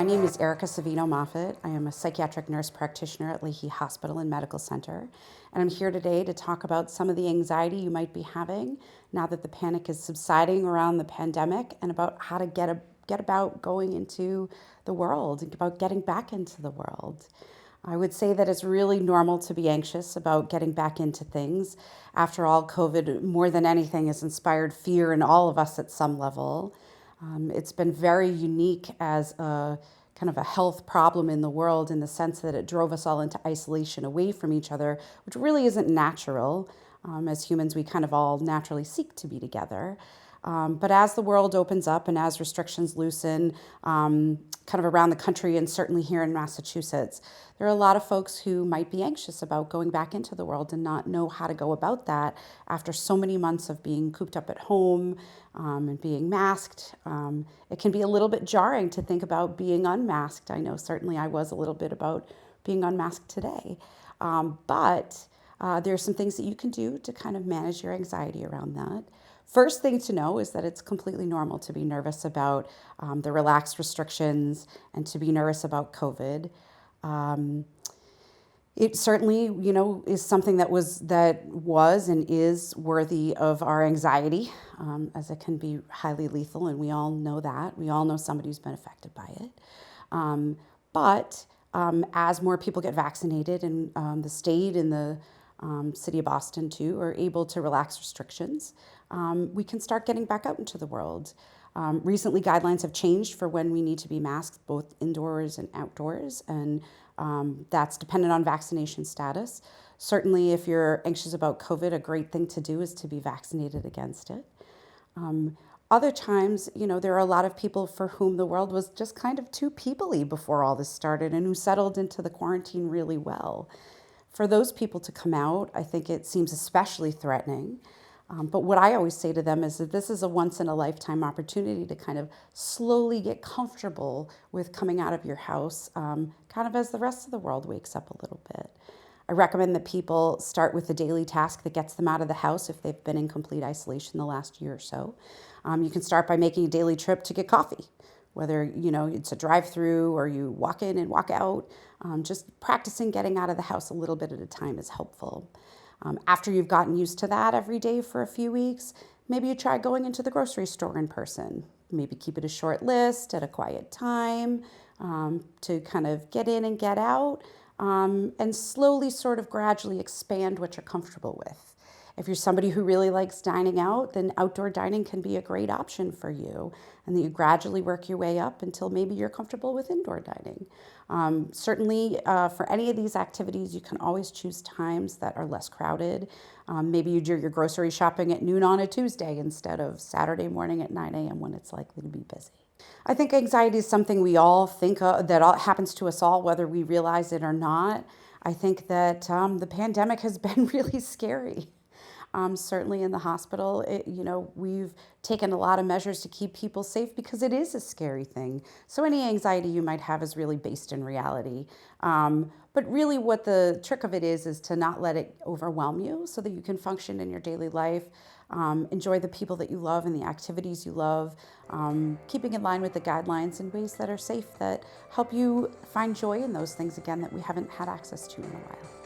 My name is Erica Savino Moffatt. I am a psychiatric nurse practitioner at Lahey Hospital and Medical Center. And I'm here today to talk about some of the anxiety you might be having now that the panic is subsiding around the pandemic, and about how to get about going into the world, and about getting back into the world. I would say that it's really normal to be anxious about getting back into things. After all, COVID, more than anything, has inspired fear in all of us at some level. It's been very unique as a kind of a health problem in the world, in the sense that it drove us all into isolation away from each other, which really isn't natural. As humans, we kind of all naturally seek to be together. But as the world opens up and as restrictions loosen, kind of around the country and certainly here in Massachusetts, there are a lot of folks who might be anxious about going back into the world and not know how to go about that after so many months of being cooped up at home and being masked. It can be a little bit jarring to think about being unmasked. I know certainly I was a little bit about being unmasked today. But there are some things that you can do to kind of manage your anxiety around that. First thing to know is that it's completely normal to be nervous about the relaxed restrictions and to be nervous about COVID. It certainly, is something that was and is worthy of our anxiety, as it can be highly lethal, and we all know that. We all know somebody who's been affected by it. But as more people get vaccinated, and the state and the city of Boston too are able to relax restrictions, we can start getting back out into the world. Recently, guidelines have changed for when we need to be masked, both indoors and outdoors, and that's dependent on vaccination status. Certainly, if you're anxious about COVID, a great thing to do is to be vaccinated against it. Other times, there are a lot of people for whom the world was just kind of too people-y before all this started, and who settled into the quarantine really well. For those people to come out, I think it seems especially threatening. But what I always say to them is that this is a once-in-a-lifetime opportunity to kind of slowly get comfortable with coming out of your house, kind of as the rest of the world wakes up a little bit. I recommend that people start with a daily task that gets them out of the house if they've been in complete isolation the last year or so. You can start by making a daily trip to get coffee, whether it's a drive-through or you walk in and walk out. Just practicing getting out of the house a little bit at a time is helpful. After you've gotten used to that every day for a few weeks, maybe you try going into the grocery store in person. Maybe keep it a short list at a quiet time to kind of get in and get out, and slowly sort of gradually expand what you're comfortable with. If you're somebody who really likes dining out, then outdoor dining can be a great option for you. And then you gradually work your way up until maybe you're comfortable with indoor dining. Certainly, for any of these activities, you can always choose times that are less crowded. Maybe you do your grocery shopping at noon on a Tuesday instead of Saturday morning at 9 a.m. when it's likely to be busy. I think anxiety is something we all think of, happens to us all, whether we realize it or not. I think that the pandemic has been really scary. Certainly in the hospital, we've taken a lot of measures to keep people safe because it is a scary thing. So any anxiety you might have is really based in reality. But really what the trick of it is to not let it overwhelm you, so that you can function in your daily life, enjoy the people that you love and the activities you love, keeping in line with the guidelines in ways that are safe, that help you find joy in those things again that we haven't had access to in a while.